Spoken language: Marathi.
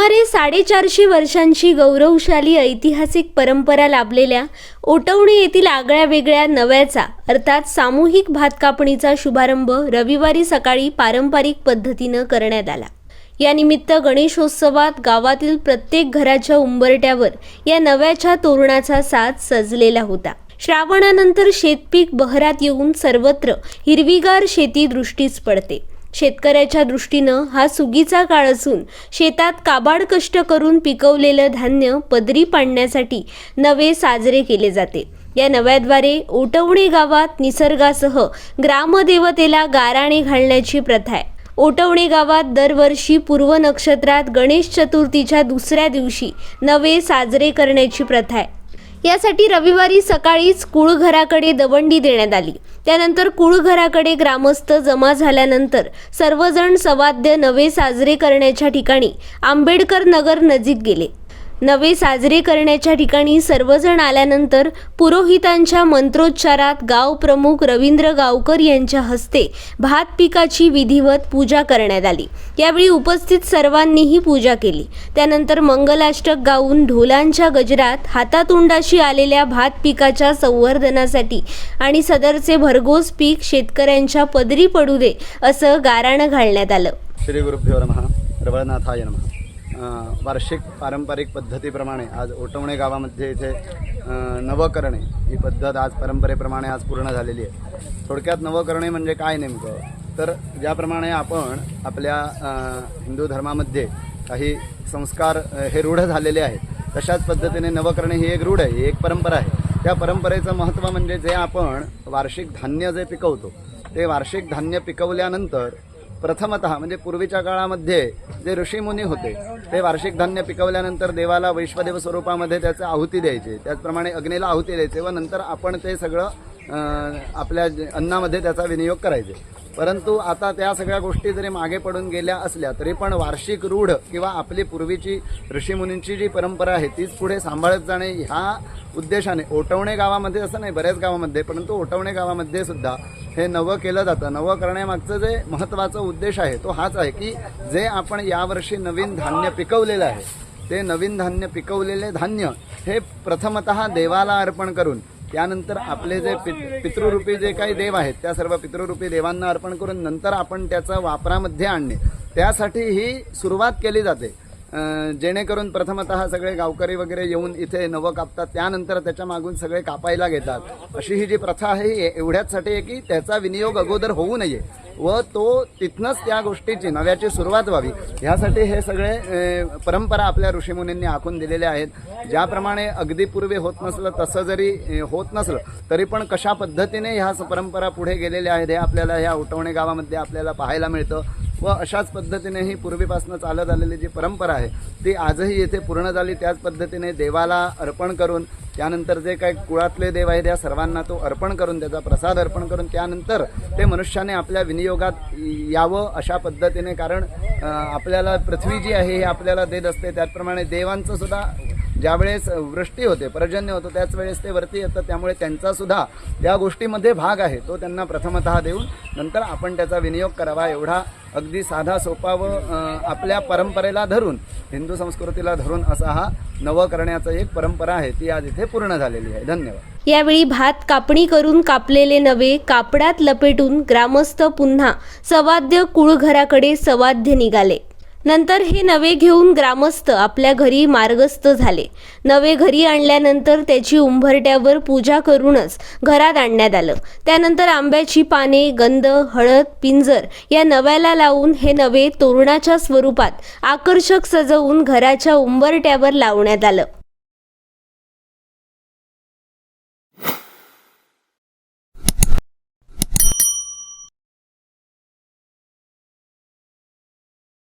सुमारे 450 वर्षांची गौरवशाली ऐतिहासिक परंपरा लाभलेल्या ओटवणे येथील आगळ्या-वेगळ्या नव्याचा अर्थात सामूहिक भात कापणीचा शुभारंभ रविवारी सकाळी पारंपरिक पद्धतीने करण्यात आला। या निमित्त गणेशोत्सवात गावातील प्रत्येक घराच्या उंबरट्यावर या नव्याच्या तोरणाचा साज सजलेला होता। श्रावणानंतर शेतपीक बहरात येऊन सर्वत्र हिरवीगार शेती दृष्टीस पडते। शेतकऱ्याच्या दृष्टीनं हा सुगीचा काळ असून शेतात काबाड कष्ट करून पिकवलेलं धान्य पदरी पाडण्यासाठी नवे साजरे केले जाते। या नव्याद्वारे ओटवणे गावात निसर्गासह ग्रामदेवतेला गाराणे घालण्याची प्रथा आहे। ओटवणे गावात दरवर्षी पूर्व नक्षत्रात गणेश चतुर्थीच्या दुसऱ्या दिवशी नवे साजरे करण्याची प्रथा आहे। यासाठी रविवारी सकाळीच कुळघराकडे दवंडी देण्यात आली। त्यानंतर कुळघराकडे ग्रामस्थ जमा झाल्यानंतर सर्वजण सवाद्य नवे साजरे करण्याच्या ठिकाणी आंबेडकर नगर नजीक गेले। नवे साजरे करण्याच्या ठिकाणी सर्वजण आल्यानंतर पुरोहितांच्या मंत्रोच्चारात गाव प्रमुख रवींद्र गावकर यांच्या हस्ते भात पिकाची विधिवत पूजा करण्यात आली। यावेळी उपस्थित सर्वांनीही पूजा केली। त्यानंतर मंगलाष्टक गाऊन ढोलांच्या गजरात हातातोंडाशी आलेल्या भात पिकाच्या संवर्धनासाठी आणि सदरचे भरघोस पीक शेतकऱ्यांच्या पदरी पडू दे असं गाराणं घालण्यात आलं। श्री गुरुभ्यो नमः, प्रबळनाथाय नमः। वार्षिक पारंपरिक पद्धतीप्रमाणे आज ओटवणे गावामध्ये इथे नवकरणे ही पद्धत आज परंपरेप्रमाणे आज पूर्ण झालेली आहे। थोडक्यात नवकरणे म्हणजे काय नेमकं, तर ज्याप्रमाणे आपण आपल्या हिंदू धर्मामध्ये काही संस्कार हे रूढ झालेले आहेत, तशाच पद्धतीने नवकरणे ही एक रूढ आहे, ही एक परंपरा आहे। त्या परंपरेचं महत्त्व म्हणजे जे आपण वार्षिक धान्य जे पिकवतो ते वार्षिक धान्य पिकवल्यानंतर प्रथमतः म्हणजे पूर्वीच्या काळामध्ये जे ऋषीमुनी होते ते वार्षिक धान्य पिकवल्यानंतर देवाला वैश्वदेव स्वरूपामध्ये त्याचं आहुती द्यायचे, त्याचप्रमाणे अग्नीला आहुती द्यायचे व नंतर आपण ते सगळं आपल्या अन्नामध्ये त्याचा विनियोग करायचे। परंतु आता त्या सगळ्या गोष्टी जरी मागे पडून गेल्या असल्या तरी पण वार्षिक रूढ किंवा आपली पूर्वीची ऋषीमुनींची जी परंपरा आहे तीच पुढे सांभाळत जाणे ह्या उद्देशाने ओटवणे गावामध्ये असं नाही, बऱ्याच गावामध्ये, परंतु ओटवणे गावामध्ये सुद्धा हे नवं केलं जातं। नवं करण्यामागचं जे महत्त्वाचा उद्देश आहे तो हाच आहे की जे आपण यावर्षी नवीन धान्य पिकवलेलं आहे ते नवीन धान्य पिकवलेले धान्य हे प्रथमतः देवाला अर्पण करून त्यानंतर आपले जे पितृरूपी जे काही देव आहेत त्या सर्व पितृरूपी देवांना अर्पण करून नंतर आपण त्याचा वापरामध्ये आणणे, त्यासाठी ही सुरुवात केली जाते। जेणेकरून प्रथमतः सगळे गावकरी वगैरे येऊन इथे नवं कापतात, त्यानंतर त्याच्या मागून सगळे कापायला घेतात। अशी ही जी प्रथा आहे ही एवढ्याचसाठी आहे की त्याचा विनियोग अगोदर होऊ नये व तो तिथनंच त्या गोष्टीची नव्याची सुरुवात व्हावी, ह्यासाठी हे सगळे परंपरा आपल्या ऋषीमुनींनी आखून दिलेल्या आहेत। ज्याप्रमाणे अगदी पूर्वी होत नसलं तसं जरी होत नसलं तरी पण कशा पद्धतीने ह्या परंपरा पुढे गेलेल्या आहेत हे आपल्याला ह्या ओटवणे गावामध्ये आपल्याला पाहायला मिळतं व अशाच पद्धतीने ही पूर्वीपासून चालत आलेली जी परंपरा आहे ती आजही येथे पूर्ण झाली। त्याच पद्धतीने देवाला अर्पण करून त्यानंतर जे काही कुळातले देव आहेत त्या सर्वांना तो अर्पण करून त्याचा प्रसाद अर्पण करून त्यानंतर ते मनुष्याने आपल्या विनियोगात यावं अशा पद्धतीने, कारण आपल्याला पृथ्वी जी आहे हे आपल्याला देत असते, त्याचप्रमाणे देवांचं सुद्धा ज्यावेळेस वृष्टी होते, पर्जन्य होतं त्याच वेळेस ते वरती येतं, त्यामुळे त्यांचा सुद्धा त्या गोष्टीमध्ये भाग आहे तो त्यांना प्रथमतः देऊन नंतर आपण त्याचा विनियोग करावा। एवढा अगदी साधा सोपा व आपल्या परंपरेला धरून हिंदू संस्कृतीला धरून असा हा नवं करण्याचा एक परंपरा आहे ती आज इथे पूर्ण झालेली आहे। धन्यवाद। यावेळी भात कापणी करून कापलेले नवे कापडात लपेटून ग्रामस्थ पुन्हा सवाद्य कुळघराकडे सवाद्य निघाले। नंतर हे नवे घेऊन ग्रामस्थ आपल्या घरी मार्गस्थ झाले। नवे घरी आणल्यानंतर त्याची उंबरट्यावर पूजा करूनच घरात आणण्यात आलं। त्यानंतर आंब्याची पाने, गंध, हळद, पिंजर या नव्याला लावून हे नवे तोरणाच्या स्वरूपात आकर्षक सजवून घराच्या उंबरट्यावर लावण्यात आलं।